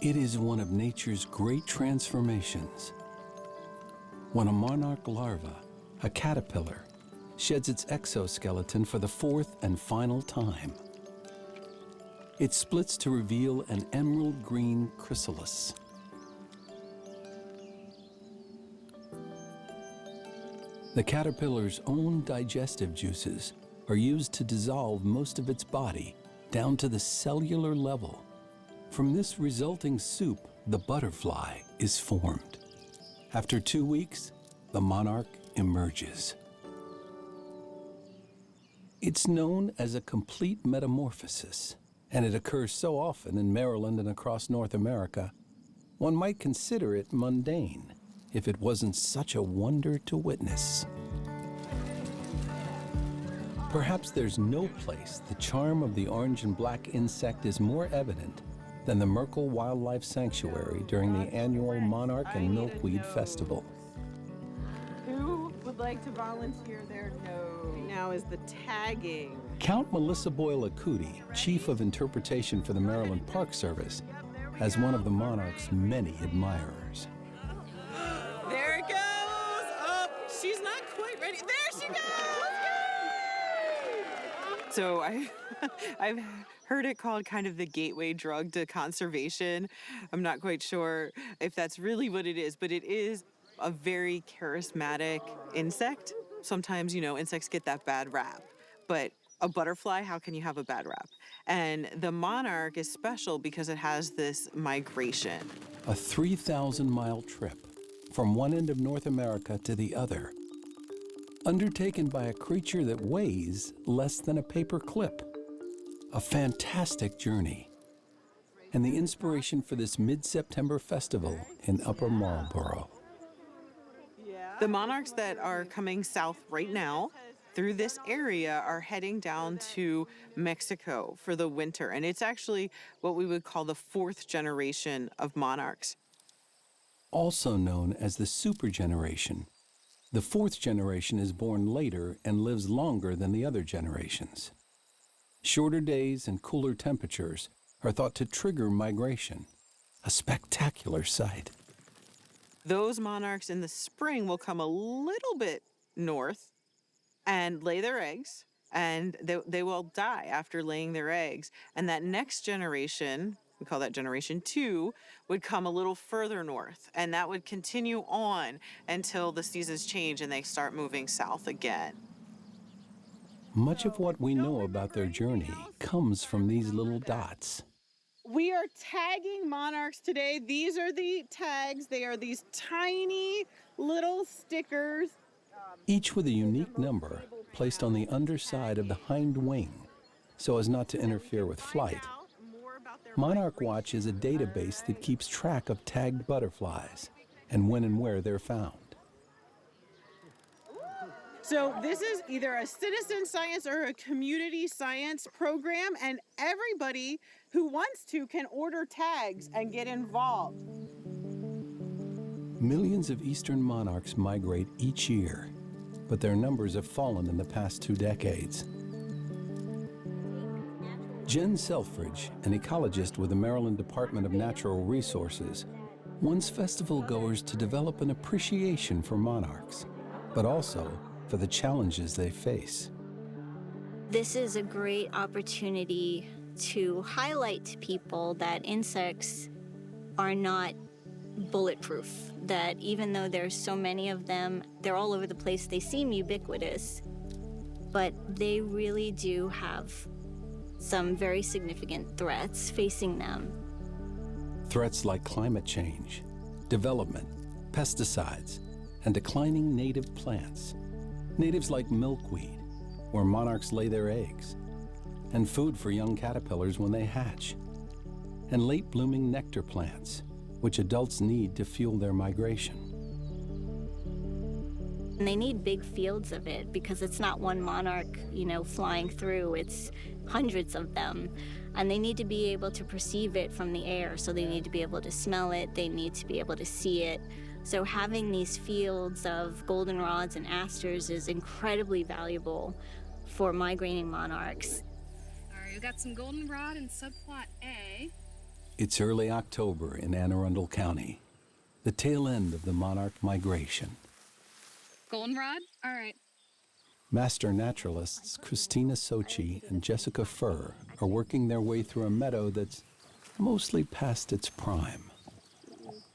It is one of nature's great transformations. When a monarch larva, a caterpillar, sheds its exoskeleton for the fourth and final time, it splits to reveal an emerald green chrysalis. The caterpillar's own digestive juices are used to dissolve most of its body down to the cellular level. From this resulting soup, the butterfly is formed. After 2 weeks, the monarch emerges. It's known as a complete metamorphosis, and it occurs so often in Maryland and across North America, one might consider it mundane if it wasn't such a wonder to witness. Perhaps there's no place the charm of the orange and black insect is more evident than the Merkel Wildlife Sanctuary during the annual Monarch and Milkweed Festival. Who would like to volunteer their nose? Now is the tagging. Count Melissa Boyle-Acuti, Chief of Interpretation for the Maryland Park Service, as one of the monarch's many admirers. There it goes! Oh, she's not quite ready. There she goes! So I've heard it called kind of the gateway drug to conservation. I'm not quite sure if that's really what it is, but it is a very charismatic insect. Sometimes, insects get that bad rap, but a butterfly, how can you have a bad rap? And the monarch is special because it has this migration. A 3,000-mile trip from one end of North America to the other, undertaken by a creature that weighs less than a paper clip. A fantastic journey, and the inspiration for this mid-September festival in Upper Marlboro. The monarchs that are coming south right now through this area are heading down to Mexico for the winter, and it's actually what we would call the fourth generation of monarchs. Also known as the super generation, the fourth generation is born later and lives longer than the other generations. Shorter days and cooler temperatures are thought to trigger migration, a spectacular sight. Those monarchs in the spring will come a little bit north and lay their eggs, and they will die after laying their eggs. And that next generation, we call that generation 2, would come a little further north, and that would continue on until the seasons change and they start moving south again. Much of what we know about their journey comes from these little dots. We are tagging monarchs today. These are the tags. They are these tiny little stickers. Each with a unique number placed on the underside of the hind wing so as not to interfere with flight. Monarch Watch is a database that keeps track of tagged butterflies and when and where they're found. So this is either a citizen science or a community science program, and everybody who wants to can order tags and get involved. Millions of eastern monarchs migrate each year, but their numbers have fallen in the past 2 decades. Jen Selfridge, an ecologist with the Maryland Department of Natural Resources, wants festival goers to develop an appreciation for monarchs, but also for the challenges they face. This is a great opportunity to highlight to people that insects are not bulletproof, that even though there's so many of them, they're all over the place, they seem ubiquitous, but they really do have some very significant threats facing them. Threats like climate change, development, pesticides, and declining native plants. Natives like milkweed, where monarchs lay their eggs, and food for young caterpillars when they hatch, and late-blooming nectar plants, which adults need to fuel their migration. And they need big fields of it because it's not one monarch, flying through, it's hundreds of them. And they need to be able to perceive it from the air, so they need to be able to smell it, they need to be able to see it. So having these fields of goldenrods and asters is incredibly valuable for migrating monarchs. All right, we've got some goldenrod in subplot A. It's early October in Anne Arundel County, the tail end of the monarch migration. Goldenrod? All right. Master naturalists Christina Sochi and Jessica Furr are working their way through a meadow that's mostly past its prime.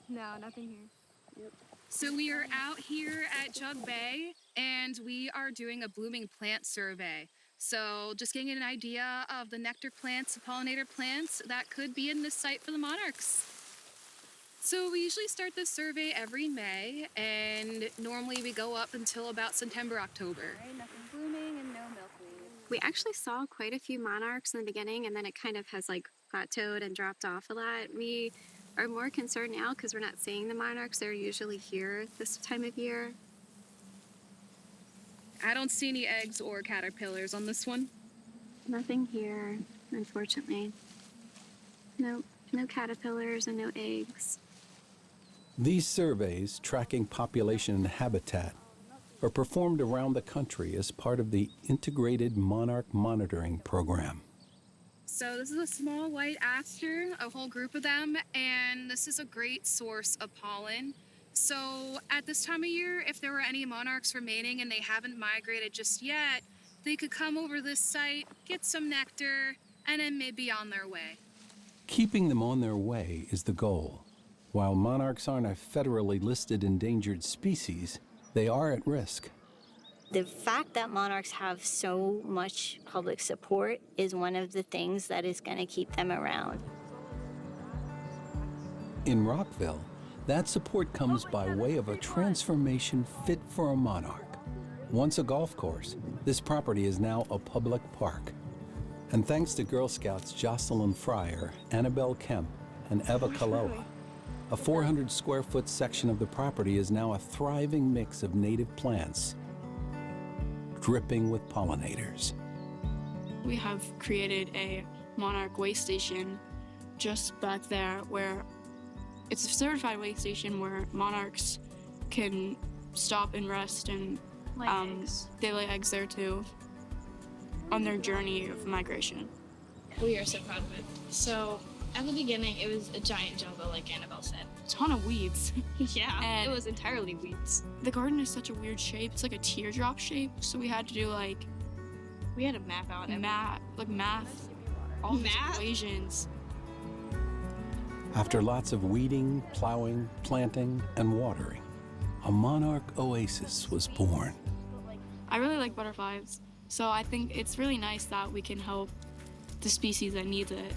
No, nothing here. So we are out here at Jug Bay, and we are doing a blooming plant survey. So just getting an idea of the nectar plants, the pollinator plants that could be in this site for the monarchs. So we usually start this survey every May, and normally we go up until about September, October. Right, nothing blooming and no milkweed. We actually saw quite a few monarchs in the beginning, and then it kind of has like plateaued and dropped off a lot. We are more concerned now because we're not seeing the monarchs. They're usually here this time of year. I don't see any eggs or caterpillars on this one. Nothing here, unfortunately. No caterpillars and no eggs. These surveys, tracking population and habitat, are performed around the country as part of the Integrated Monarch Monitoring Program. So this is a small white aster, a whole group of them, and this is a great source of pollen. So at this time of year, if there were any monarchs remaining and they haven't migrated just yet, they could come over this site, get some nectar, and then maybe on their way. Keeping them on their way is the goal. While monarchs aren't a federally listed endangered species, they are at risk. The fact that monarchs have so much public support is one of the things that is going to keep them around. In Rockville, that support comes by way of a transformation fit for a monarch. Once a golf course, this property is now a public park. And thanks to Girl Scouts Jocelyn Fryer, Annabelle Kemp, and Eva Kaloa, a 400 square foot section of the property is now a thriving mix of native plants, dripping with pollinators. We have created a monarch way station just back there where it's a certified way station where monarchs can stop and rest, and they lay eggs there too on their journey of migration. We are so proud of it. So at the beginning, it was a giant jungle, like Annabelle said. A ton of weeds. Yeah, And it was entirely weeds. the garden is such a weird shape. It's like a teardrop shape, so we had to do like We had to map out math, all these Math? equations. After lots of weeding, plowing, planting, and watering, a monarch oasis was born. I really like butterflies, so I think it's really nice that we can help the species that needs it.